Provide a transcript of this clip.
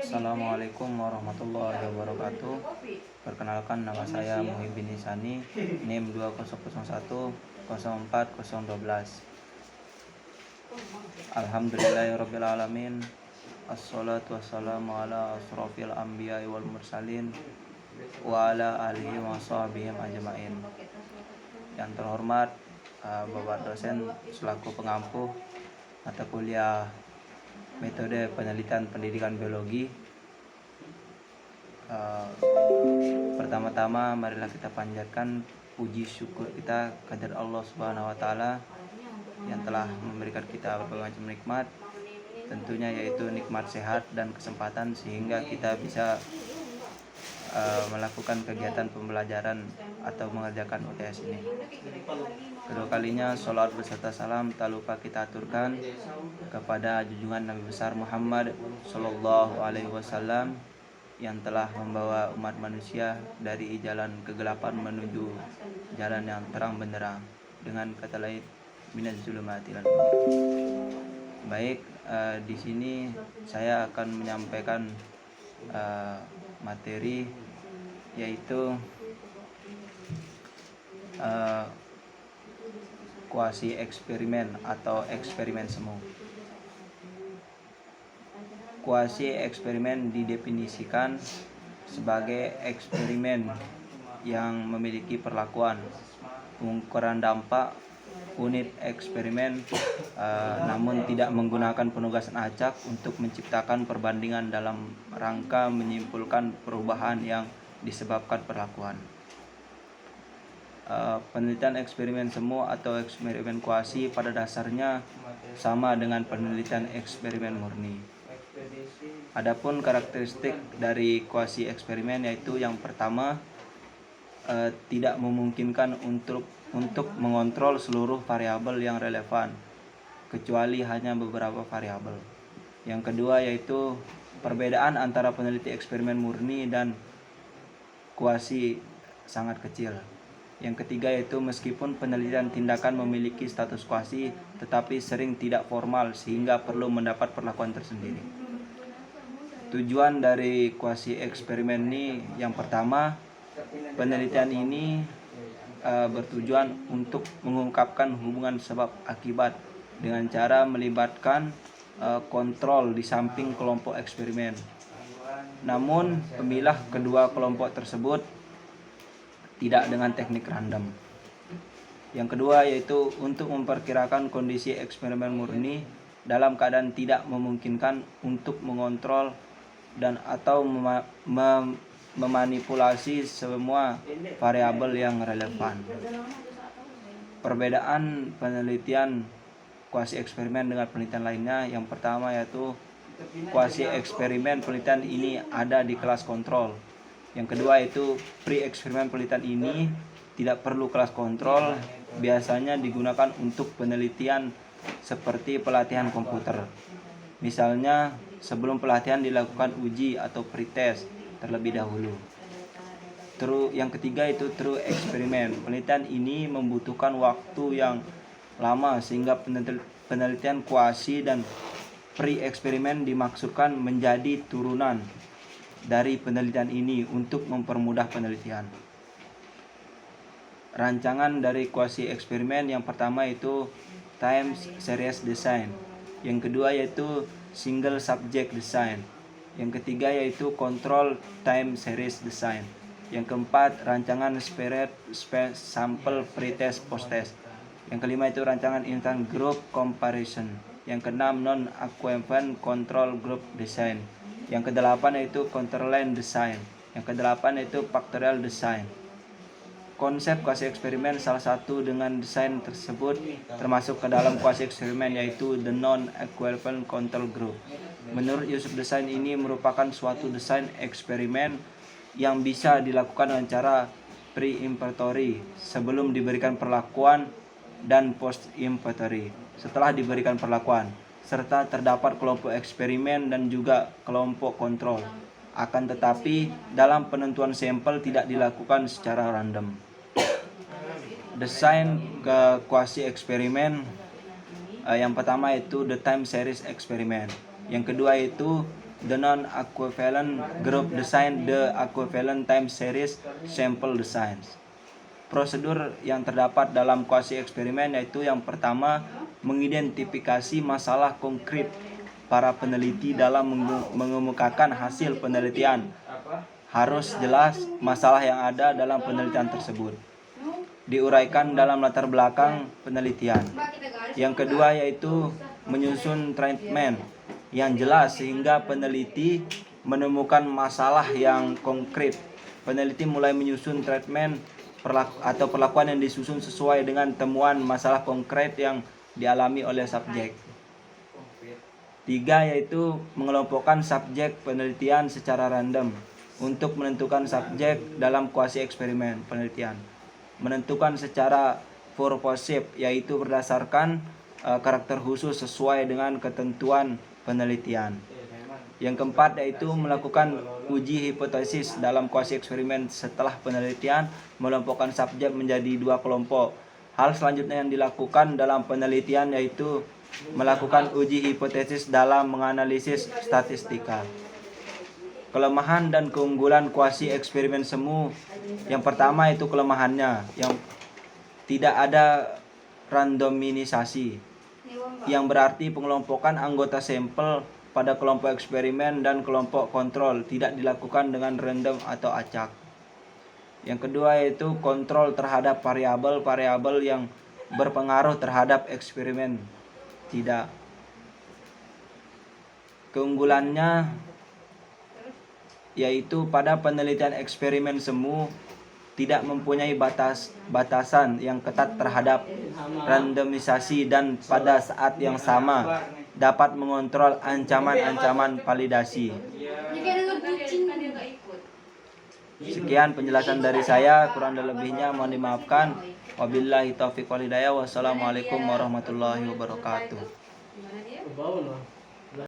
Assalamualaikum warahmatullahi wabarakatuh. Perkenalkan, nama saya Muhyiddin Ihsani, NIM 2001040012. Alhamdulillahirrabbilalamin. Assalatu wassalamu ala asrofil anbiya'i wal mursalin wa ala alihi wa sahbihi ajma'in. Yang terhormat Bapak dosen selaku pengampu mata kuliah metode penelitian pendidikan biologi. Pertama-tama marilah kita panjatkan puji syukur kita kepada Allah Subhanahu wa taala yang telah memberikan kita berbagai macam nikmat, tentunya yaitu nikmat sehat dan kesempatan sehingga kita bisa melakukan kegiatan pembelajaran atau mengerjakan UTS ini. Kedua kalinya sholawat beserta salam tak lupa kita aturkan kepada junjungan Nabi besar Muhammad Sallallahu Alaihi Wasallam yang telah membawa umat manusia dari jalan kegelapan menuju jalan yang terang benderang dengan kata lain minaz zulumati ilal nur. Baik, di sini saya akan menyampaikan materi yaitu kuasi eksperimen atau eksperimen semu. Kuasi eksperimen didefinisikan sebagai eksperimen yang memiliki perlakuan, pengukuran dampak, unit eksperimen, namun tidak menggunakan penugasan acak untuk menciptakan perbandingan dalam rangka menyimpulkan perubahan yang disebabkan perlakuan. Penelitian eksperimen semu atau eksperimen kuasi pada dasarnya sama dengan penelitian eksperimen murni. Adapun karakteristik dari kuasi eksperimen yaitu yang pertama, tidak memungkinkan untuk mengontrol seluruh variabel yang relevan kecuali hanya beberapa variabel. Yang kedua yaitu perbedaan antara peneliti eksperimen murni dan kuasi sangat kecil. Yang ketiga yaitu meskipun penelitian tindakan memiliki status kuasi tetapi sering tidak formal sehingga perlu mendapat perlakuan tersendiri. Tujuan dari kuasi eksperimen ini yang pertama, penelitian ini bertujuan untuk mengungkapkan hubungan sebab akibat dengan cara melibatkan kontrol di samping kelompok eksperimen. Namun pemilah kedua kelompok tersebut tidak dengan teknik random. Yang kedua yaitu untuk memperkirakan kondisi eksperimen murni dalam keadaan tidak memungkinkan untuk mengontrol dan atau memanipulasi semua variabel yang relevan. Perbedaan penelitian kuasi eksperimen dengan penelitian lainnya yang pertama yaitu kuasi eksperimen penelitian ini ada di kelas kontrol. Yang kedua itu pre-eksperimen penelitian ini tidak perlu kelas kontrol, biasanya digunakan untuk penelitian seperti pelatihan komputer. Misalnya sebelum pelatihan dilakukan uji atau pretest terlebih dahulu. Yang ketiga itu true eksperimen. Penelitian ini membutuhkan waktu yang lama sehingga penelitian kuasi dan pre-eksperimen dimaksudkan menjadi turunan dari penelitian ini untuk mempermudah penelitian. Rancangan dari kuasi eksperimen yang pertama itu time series design. Yang kedua yaitu single subject design. Yang ketiga yaitu control time series design. Yang keempat rancangan spirit sample pretest posttest. Yang kelima itu rancangan instant group comparison. Yang keenam non-equivalent control group design. Yang kedelapan yaitu control line design. Yang kedelapan yaitu factorial design. Konsep kuasi eksperimen salah satu dengan desain tersebut termasuk ke dalam kuasi eksperimen yaitu the non-equivalent control group. Menurut Yusuf, desain ini merupakan suatu desain eksperimen yang bisa dilakukan dengan cara pre-inventory sebelum diberikan perlakuan dan post-inventory setelah diberikan perlakuan, serta terdapat kelompok eksperimen dan juga kelompok kontrol. Akan tetapi dalam penentuan sampel tidak dilakukan secara random. Desain ke kuasi eksperimen yang pertama itu the time series eksperimen. Yang kedua itu the non-equivalent group design, the equivalent time series sample designs. Prosedur yang terdapat dalam kuasi eksperimen yaitu yang pertama, mengidentifikasi masalah konkret para peneliti dalam mengemukakan hasil penelitian. Harus jelas masalah yang ada dalam penelitian tersebut, diuraikan dalam latar belakang penelitian. Yang kedua yaitu menyusun treatment yang jelas sehingga peneliti menemukan masalah yang konkret. Peneliti mulai menyusun treatment atau perlakuan yang disusun sesuai dengan temuan masalah konkret yang dialami oleh subjek. 3 yaitu mengelompokkan subjek penelitian secara random untuk menentukan subjek dalam kuasi eksperimen penelitian. Menentukan secara purposive yaitu berdasarkan karakter khusus sesuai dengan ketentuan penelitian. Yang keempat yaitu melakukan uji hipotesis dalam kuasi eksperimen setelah penelitian, mengelompokkan subjek menjadi 2 kelompok. Hal selanjutnya yang dilakukan dalam penelitian yaitu melakukan uji hipotesis dalam menganalisis statistika. Kelemahan dan keunggulan kuasi eksperimen semu. Yang pertama itu kelemahannya, yang tidak ada randomisasi, yang berarti pengelompokan anggota sampel pada kelompok eksperimen dan kelompok kontrol tidak dilakukan dengan random atau acak. Yang kedua yaitu kontrol terhadap variabel-variabel yang berpengaruh terhadap eksperimen. Tidak. Keunggulannya yaitu pada penelitian eksperimen semu tidak mempunyai batasan yang ketat terhadap randomisasi dan pada saat yang sama dapat mengontrol ancaman-ancaman validasi. Sekian penjelasan dari saya, kurang dan lebihnya mohon dimaafkan. Wabillahi taufiq wal hidayah. Wassalamualaikum warahmatullahi wabarakatuh.